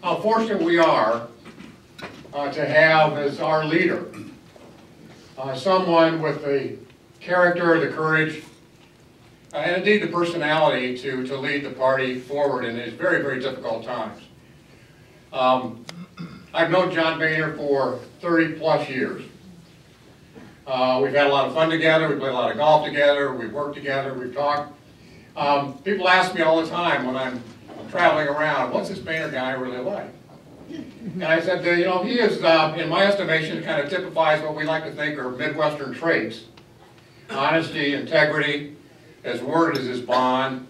how fortunate we are to have as our leader someone with the character, the courage, and indeed the personality to lead the party forward in these very, very difficult times. I've known John Boehner for 30+ years. We've had a lot of fun together, we played a lot of golf together, we've worked together, we've talked. People ask me all the time when I'm traveling around, what's this Boehner guy really like? And I said, you know, he is, in my estimation, kind of typifies what we like to think are Midwestern traits. Honesty, integrity, as worded as his bond.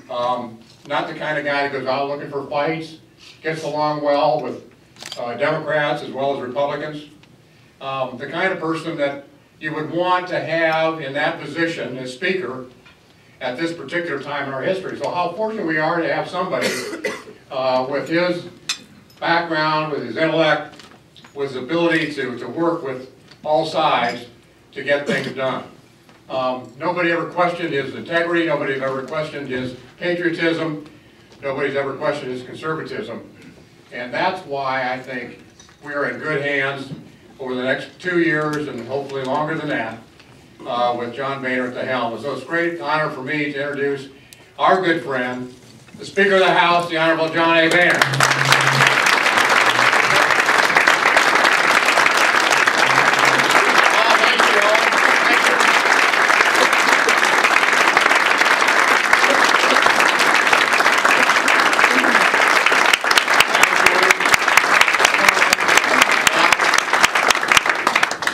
Not the kind of guy that goes out looking for fights, gets along well with Democrats as well as Republicans. The kind of person that you would want to have in that position as Speaker at this particular time in our history. So how fortunate we are to have somebody with his background, with his intellect, with his ability to work with all sides to get things done. Nobody ever questioned his integrity, nobody's ever questioned his patriotism, nobody's ever questioned his conservatism. And that's why I think we are in good hands over the next 2 years and hopefully longer than that with John Boehner at the helm. So it's a great honor for me to introduce our good friend, the Speaker of the House, the Honorable John A. Boehner.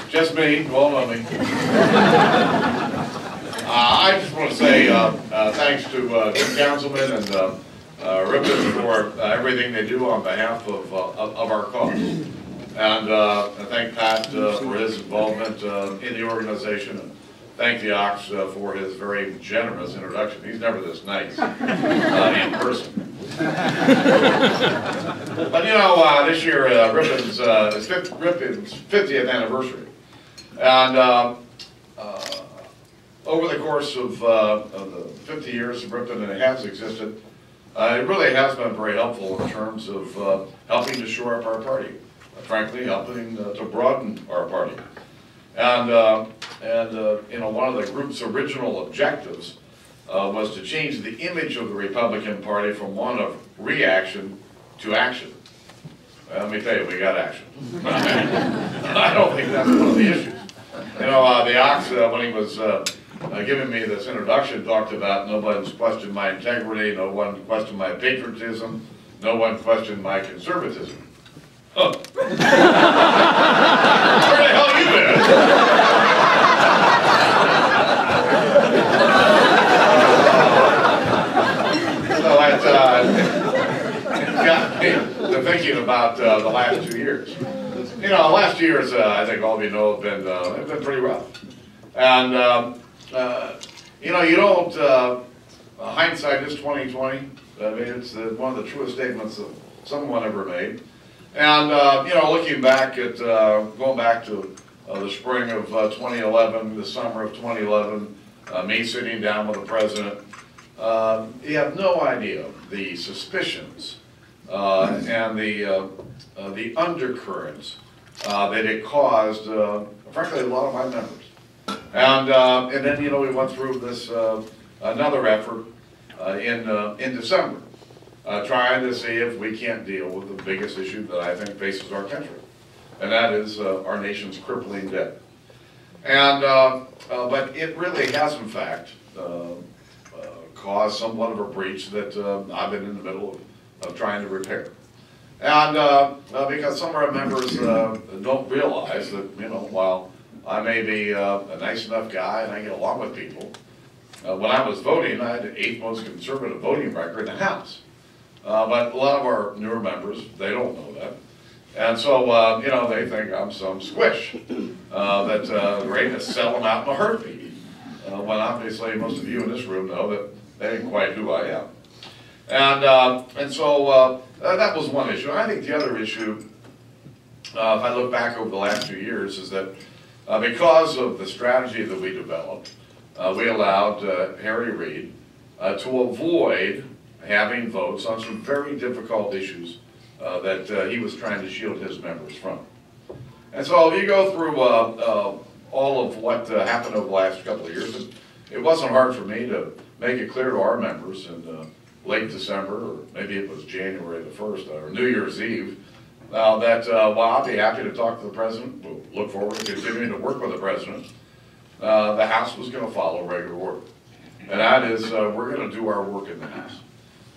Just me, you all know me. I just want to say thanks to the councilmen and Ripon for everything they do on behalf of our cause. And I thank Pat for his involvement in the organization. And thank the Ox for his very generous introduction. He's never this nice in person. But you know, this year Ripon's 50th anniversary. And over the course of the 50 years of Ripon that it has existed, it really has been very helpful in terms of helping to shore up our party, frankly, helping to broaden our party. And you know, one of the group's original objectives was to change the image of the Republican Party from one of reaction to action. Let me tell you, we got action. I don't think that's one of the issues. You know, the Ox, when he was giving me this introduction, talked about no one's questioned my integrity, no one questioned my patriotism, no one questioned my conservatism. Huh. Where the hell you been? So it got me to thinking about the last 2 years. You know, the last 2 years, I think all of you know, have been pretty rough. And, you know, you don't, hindsight is 20/20. I mean, it's one of the truest statements that someone ever made. And, you know, looking back at, going back to the spring of 2011, the summer of 2011, me sitting down with the president, you have no idea the suspicions and the undercurrents that it caused, frankly, a lot of my members. And then, you know, we went through this another effort in December, trying to see if we can't deal with the biggest issue that I think faces our country, and that is our nation's crippling debt. And but it really has, in fact, caused somewhat of a breach that I've been in the middle of trying to repair. And because some of our members don't realize that, you know, while I may be a nice enough guy and I get along with people, when I was voting, I had the 8th most conservative voting record in the House. But a lot of our newer members, they don't know that. And so, you know, they think I'm some squish that's ready to sell them out in a heartbeat. When obviously most of you in this room know that that ain't quite who I am. And so that was one issue. I think the other issue, if I look back over the last few years, is that because of the strategy that we developed, we allowed Harry Reid to avoid having votes on some very difficult issues that he was trying to shield his members from. And so if you go through all of what happened over the last couple of years, it wasn't hard for me to make it clear to our members in late December, or maybe it was January the 1st, or New Year's Eve, that while I'll be happy to talk to the president, we'll look forward to continuing to work with the president, the House was going to follow regular order. And that is, we're going to do our work in the House.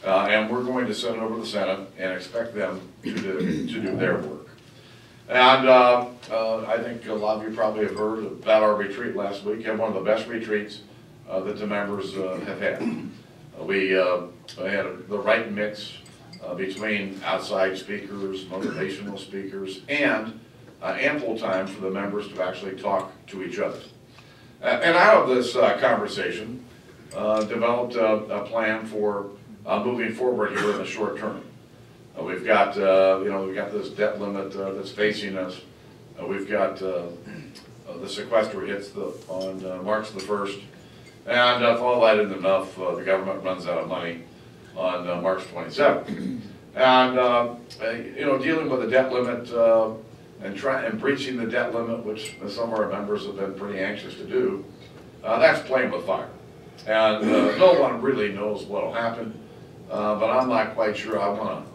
And we're going to send it over to the Senate and expect them to do their work. And I think a lot of you probably have heard about our retreat last week. We had one of the best retreats that the members have had. We had the right mix between outside speakers, motivational speakers, and ample time for the members to actually talk to each other. And out of this conversation, developed a plan for moving forward here in the short term. We've got, we've got this debt limit that's facing us. We've got the sequester hits on March the 1st. And if all that isn't enough, the government runs out of money on March 27th. And, dealing with the debt limit and breaching the debt limit, which some of our members have been pretty anxious to do, that's playing with fire. And no one really knows what will happen, but I'm not quite sure I want to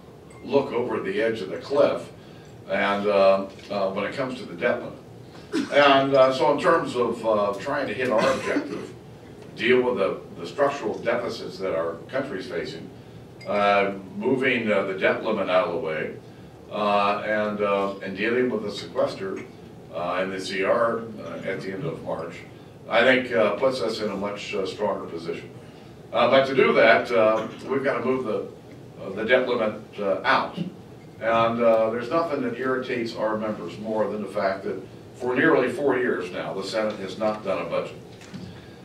look over the edge of the cliff and when it comes to the debt limit. And so in terms of trying to hit our objective, deal with the structural deficits that our country is facing, moving the debt limit out of the way, and dealing with the sequester and the CR at the end of March, I think puts us in a much stronger position. But to do that, we've got to move the debt limit out. And there's nothing that irritates our members more than the fact that for nearly 4 years now, the Senate has not done a budget.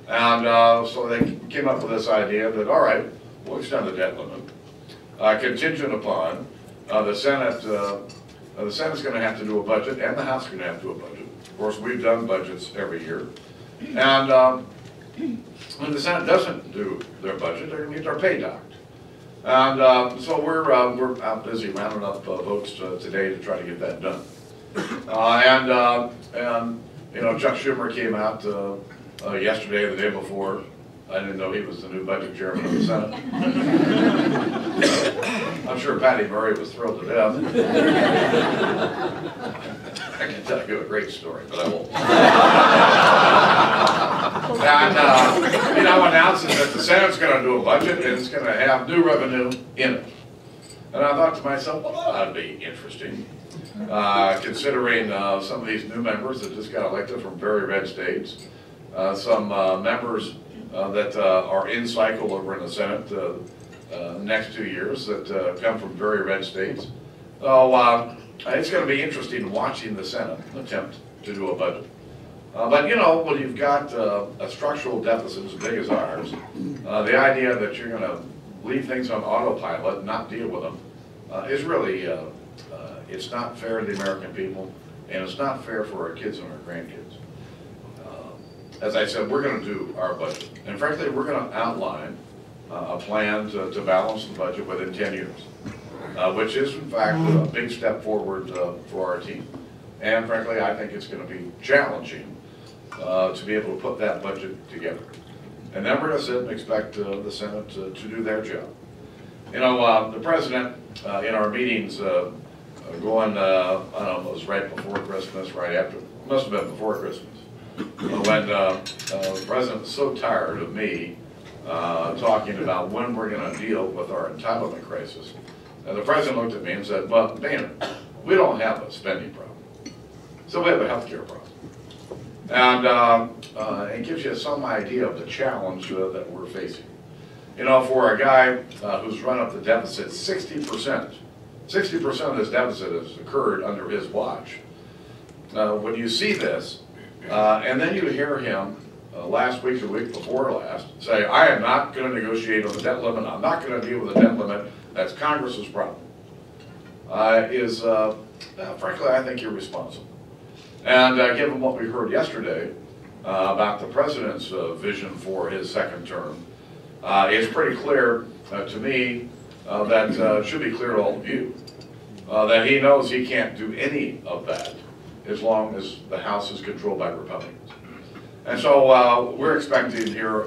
And so they came up with this idea that, all right, we'll extend the debt limit, contingent upon the Senate. The Senate's going to have to do a budget, and the House is going to have to do a budget. Of course, we've done budgets every year. And when the Senate doesn't do their budget, they're going to get their pay docked. And so we're out busy rounding up votes today to try to get that done. Chuck Schumer came out yesterday or the day before. I didn't know he was the new budget chairman of the Senate. I'm sure Patty Murray was thrilled to death. I can tell you a great story, but I won't. And, announces that the Senate's going to do a budget and it's going to have new revenue in it. And I thought to myself, well, that ought to be interesting, considering some of these new members that just got elected from very red states, some members that are in cycle over in the Senate next 2 years that come from very red states. So it's going to be interesting watching the Senate attempt to do a budget. But when you've got a structural deficit as big as ours, the idea that you're going to leave things on autopilot and not deal with them is really, it's not fair to the American people, and it's not fair for our kids and our grandkids. As I said, we're going to do our budget. And frankly, we're going to outline a plan to balance the budget within 10 years, which is, in fact, a big step forward for our team. And frankly, I think it's going to be challenging to be able to put that budget together. And then we're going to sit and expect the Senate to do their job. The President, in our meetings going, I don't know, it was right before Christmas, right after, it must have been before Christmas, when the President was so tired of me talking about when we're going to deal with our entitlement crisis. And the President looked at me and said, well, Boehner, we don't have a spending problem. So we have a health care problem. And it gives you some idea of the challenge that we're facing. For a guy who's run up the deficit 60% of this deficit has occurred under his watch. When you see this, and then you hear him last week or the week before last say, I am not going to negotiate on the debt limit, I'm not going to deal with the debt limit, that's Congress's problem, frankly, I think irresponsible. And given what we heard yesterday about the President's vision for his second term, it's pretty clear to me that should be clear to all of you that he knows he can't do any of that as long as the House is controlled by Republicans. And so we're expecting here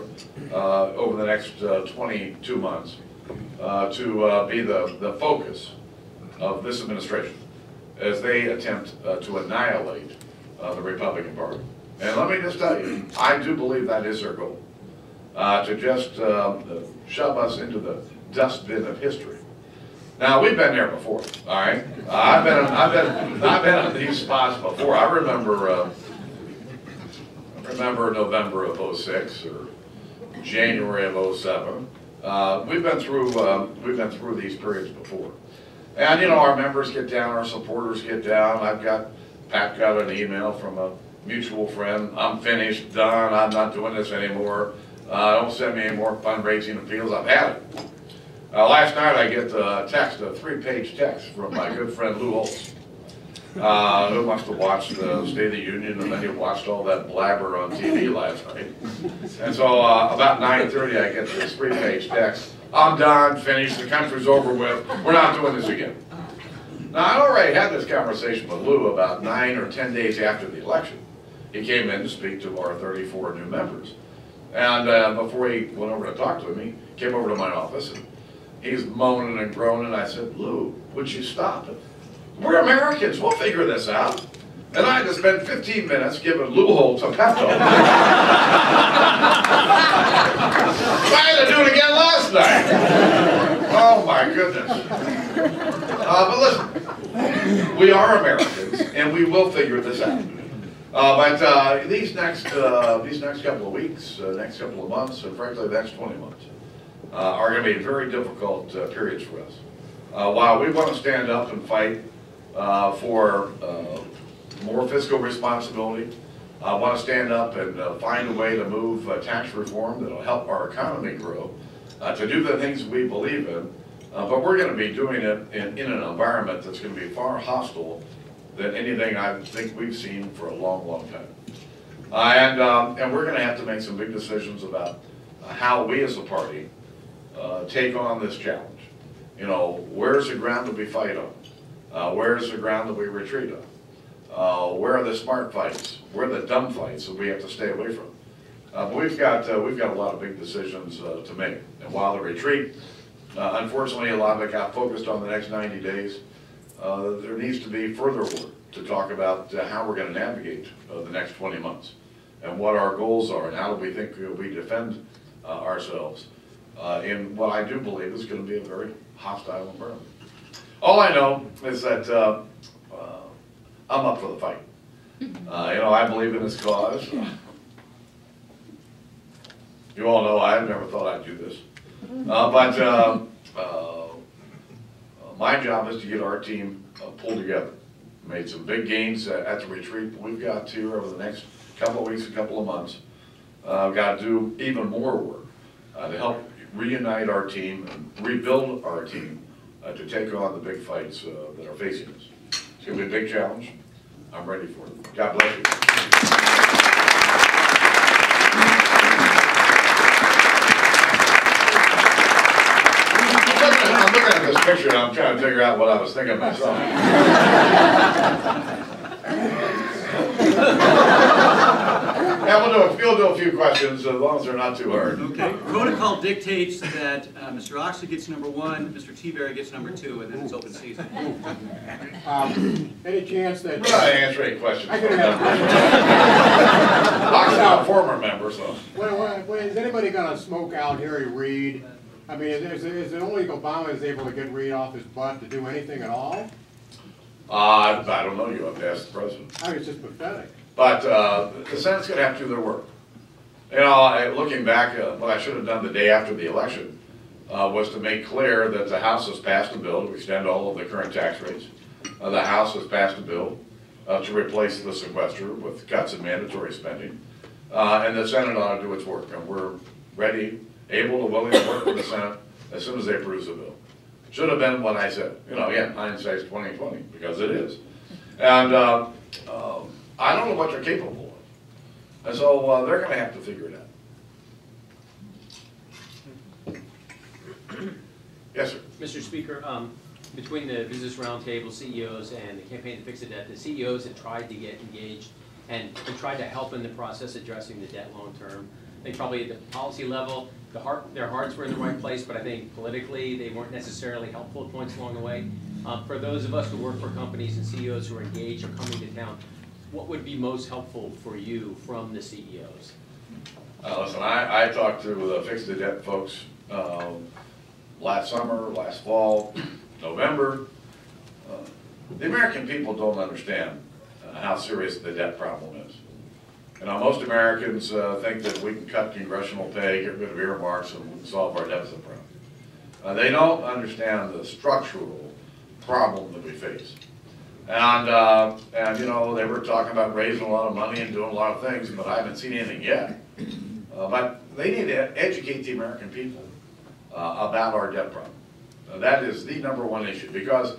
over the next 22 months to be the focus of this administration as they attempt to annihilate the Republican Party. And let me just tell you, I do believe that is their goal, to just shove us into the dustbin of history. Now, we've been there before, all right? I've been in these spots before. I remember November of '06 or January of '07. We've been through these periods before. And you know, our members get down, our supporters get down. Pat got an email from a mutual friend. I'm finished, done, I'm not doing this anymore. Don't send me any more fundraising appeals, I've had it. Last night I get a text, a 3-page text from my good friend Lou Holtz, who must have watched the State of the Union and then he watched all that blabber on TV last night. And so about 9:30 I get this 3-page text. I'm done, finished, the country's over with, we're not doing this again. Now I'd already had this conversation with Lou about 9 or 10 days after the election. He came in to speak to our 34 new members. And before he went over to talk to him, he came over to my office and he's moaning and groaning. I said, Lou, would you stop it? We're Americans, we'll figure this out. And I had to spend 15 minutes giving Lou Holtz a pep talk. I had to do it again last night. Oh my goodness. But listen, we are Americans and we will figure this out. But these next couple of weeks, next couple of months, and frankly the next 20 months, are going to be very difficult periods for us. While we want to stand up and fight for more fiscal responsibility, I want to stand up and find a way to move tax reform that will help our economy grow, to do the things we believe in, but we're going to be doing it in an environment that's going to be far hostile than anything I think we've seen for a long, long time. And we're going to have to make some big decisions about how we as a party take on this challenge. You know, where's the ground that we fight on? Where's the ground that we retreat on? Where are the smart fights? Where are the dumb fights that we have to stay away from? But we've got a lot of big decisions to make. And while the retreat, unfortunately, a lot of it got focused on the next 90 days, there needs to be further work to talk about how we're going to navigate the next 20 months and what our goals are and how do we think we defend ourselves in what I do believe is going to be a very hostile environment. All I know is that I'm up for the fight. You know, I believe in this cause. You all know I never thought I'd do this. But my job is to get our team pulled together. Made some big gains at the retreat we've got here over the next couple of weeks, a couple of months. I've got to do even more work to help reunite our team and rebuild our team to take on the big fights that are facing us. It's going to be a big challenge. I'm ready for it. God bless you. I'm looking at this picture and I'm trying to figure out what I was thinking myself. Yeah, we'll do a few questions as long as they're not too hard. Okay. Protocol dictates that Mr. Oxley gets #1, Mr. Teaberry gets #2, and then it's open season. Any chance that... We're not answering any questions. I could have... I'm a former member, so... Is anybody going to smoke out Harry Reid? I mean, is it only Obama is able to get Reid off his butt to do anything at all? I don't know. You have to ask the president. I mean, it's just pathetic. But the Senate's going to have to do their work. You know, looking back, what I should have done the day after the election was to make clear that the House has passed a bill to extend all of the current tax rates. The House has passed a bill to replace the sequester with cuts in mandatory spending. And the Senate ought to do its work. And we're ready, able, and willing to work with the Senate as soon as they approve the bill. Should have been what I said. You know, again, hindsight's 20/20, because it is. And I don't know what they're capable of. And so they're going to have to figure it out. Yes, sir. Mr. Speaker, between the Business Roundtable CEOs and the Campaign to Fix the Debt, the CEOs have tried to get engaged and tried to help in the process addressing the debt long term. I think probably at the policy level, their hearts were in the right place, but I think politically they weren't necessarily helpful at points along the way. For those of us who work for companies and CEOs who are engaged or coming to town, what would be most helpful for you from the CEOs? Listen, I talked to the Fix the Debt folks last summer, last fall, November. The American people don't understand how serious the debt problem is. You know, most Americans think that we can cut congressional pay, get rid of earmarks, and solve our deficit problem. They don't understand the structural problem that we face. And you know, they were talking about raising a lot of money and doing a lot of things, but I haven't seen anything yet. But they need to educate the American people about our debt problem. That is the #1 issue, because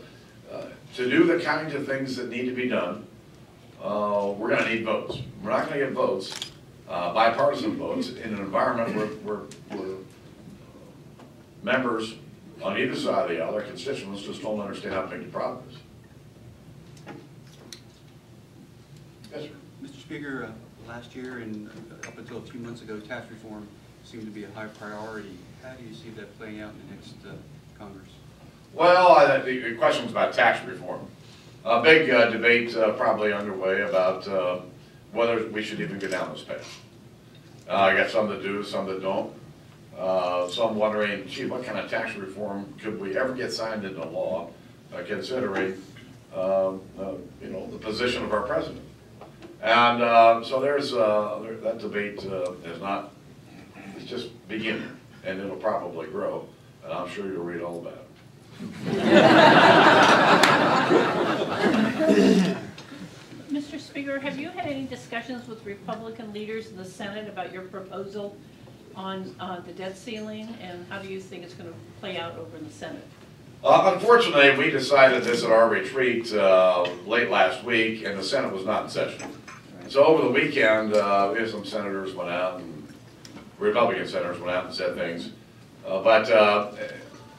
to do the kinds of things that need to be done, we're going to need votes. We're not going to get votes, bipartisan votes, in an environment where members on either side of the aisle, our constituents, just don't understand how big the problem is. Yes, sir. Mr. Speaker, last year and up until a few months ago, tax reform seemed to be a high priority. How do you see that playing out in the next Congress? Well, the question's about tax reform. A big debate probably underway about whether we should even go down this path. I got some that do, some that don't. Some wondering, gee, what kind of tax reform could we ever get signed into law, considering you know, the position of our president. And so there's that debate is not, it's just beginning, and it'll probably grow, and I'm sure you'll read all about it. Mr. Speaker, have you had any discussions with Republican leaders in the Senate about your proposal on the debt ceiling, and how do you think it's going to play out over in the Senate? Unfortunately, we decided this at our retreat late last week, and the Senate was not in session. Right. So over the weekend, some senators went out, and Republican senators went out and said things. But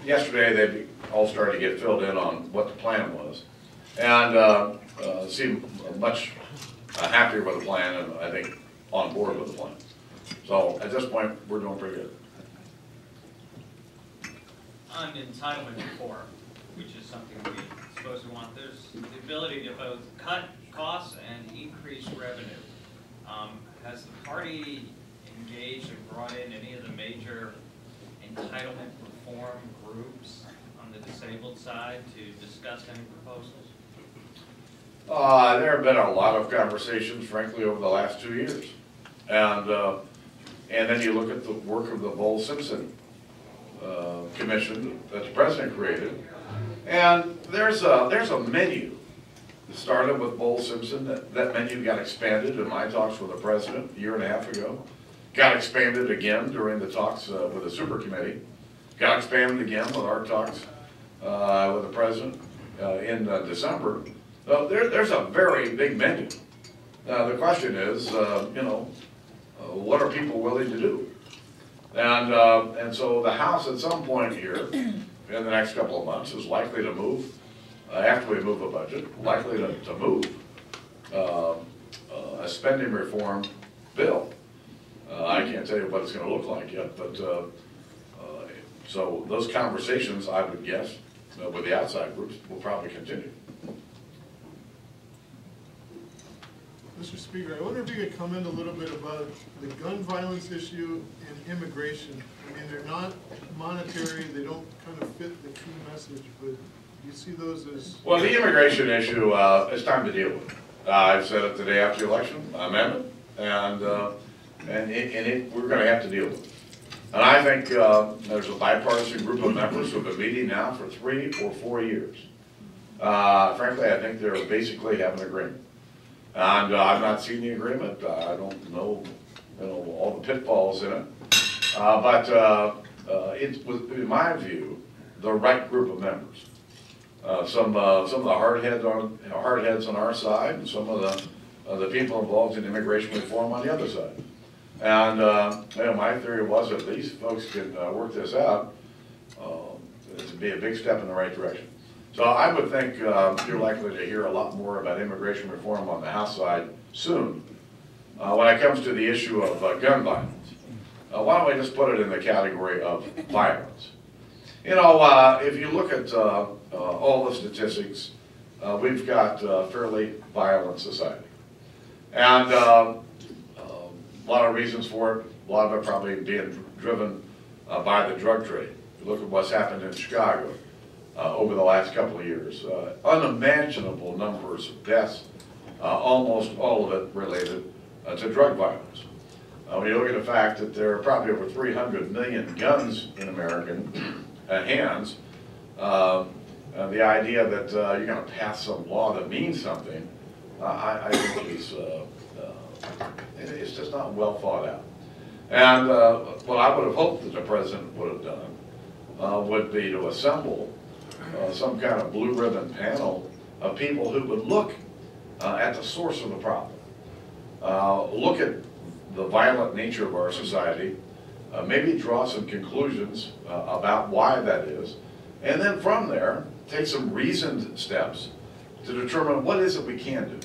yesterday, they all started to get filled in on what the plan was, and seemed much happier with the plan, and I think on board with the plan. So at this point, we're doing pretty good. On entitlement reform, which is something we supposedly want, there's the ability to both cut costs and increase revenue. Has the party engaged and brought in any of the major entitlement reform groups on the disabled side to discuss any proposals? There have been a lot of conversations, frankly, over the last 2 years. And then you look at the work of the Bowles-Simpson commission that the president created, and there's a menu. It started with Bowles-Simpson. That menu got expanded in my talks with the president a year and a half ago. Got expanded again during the talks with the super committee. Got expanded again with our talks with the president in December. There's a very big menu. The question is, you know, what are people willing to do? And so the House at some point here, in the next couple of months, is likely to move, after we move a budget, likely to move a spending reform bill. I can't tell you what it's going to look like yet, but so those conversations, I would guess, with the outside groups will probably continue. Mr. Speaker, I wonder if you could comment a little bit about the gun violence issue and immigration. I mean, they're not monetary, they don't kind of fit the key message, but you see those as... Well, the immigration issue, it's time to deal with. I've said it the day after the election, amendment, and we're going to have to deal with it. And I think there's a bipartisan group of members who have been meeting now for 3 or 4 years. Frankly, I think they're basically having an agreement. And I've not seen the agreement. I don't know, all the pitfalls in it. But it's, in my view, the right group of members. Some of the hard heads on our side, and some of the people involved in immigration reform on the other side. And you know, my theory was if these folks can work this out, it would be a big step in the right direction. So I would think you're likely to hear a lot more about immigration reform on the House side soon. When it comes to the issue of gun violence, why don't we just put it in the category of violence? You know, if you look at all the statistics, we've got a fairly violent society. And a lot of reasons for it, a lot of it probably being driven by the drug trade. If you look at what's happened in Chicago over the last couple of years, unimaginable numbers of deaths, almost all of it related to drug violence. When you look at the fact that there are probably over 300 million guns in American hands, the idea that you're going to pass some law that means something, I think it's just not well thought out. And what I would have hoped that the president would have done would be to assemble some kind of blue ribbon panel of people who would look at the source of the problem, look at the violent nature of our society, maybe draw some conclusions about why that is, and then from there, take some reasoned steps to determine what is it we can do.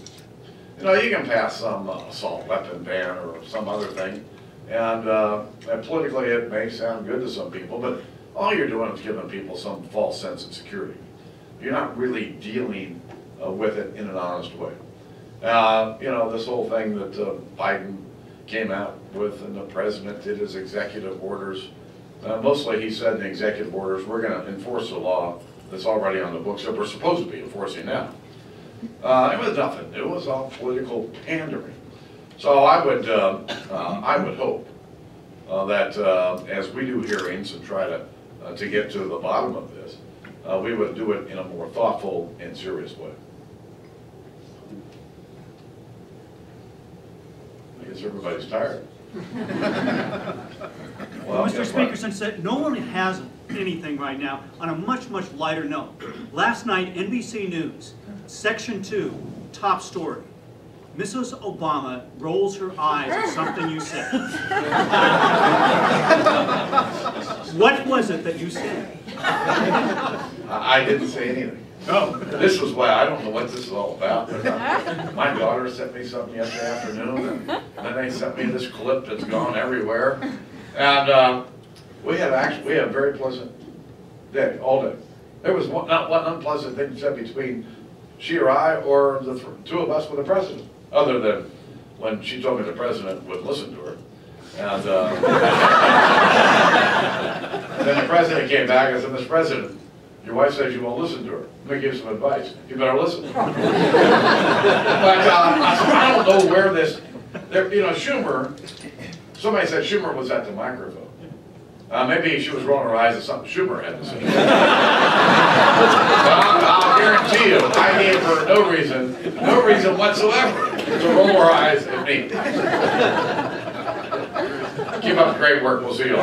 You know, you can pass some assault weapon ban or some other thing, and politically it may sound good to some people, but all you're doing is giving people some false sense of security. You're not really dealing with it in an honest way. You know, this whole thing that Biden came out with and the president did his executive orders. Mostly he said in the executive orders, we're going to enforce the law that's already on the books that we're supposed to be enforcing now. It was nothing new, it was all political pandering. So I would hope that as we do hearings and try to get to the bottom of this, we would do it in a more thoughtful and serious way. I guess everybody's tired. Well, Mr. Speaker, since no one has anything right now, on a much, much lighter note, last night, NBC News, Section 2, top story. Mrs. Obama rolls her eyes at something you said. What was it that you said? I didn't say anything. No. This was why I don't know what this is all about. My daughter sent me something yesterday afternoon, and then they sent me this clip that's gone everywhere. And we had a very pleasant day, all day. There was not one unpleasant thing said between she or I or the two of us with the president, other than when she told me the president would listen to her. And then the president came back and said, Mr. President, your wife says you won't listen to her. Let me give you some advice. You better listen. But I don't know where this, you know, Schumer, somebody said Schumer was at the microphone. Maybe she was rolling her eyes at something Schumer had to say. But I'll guarantee you, I gave her no reason whatsoever to roll her eyes at me. Keep up the great work. We'll see you all.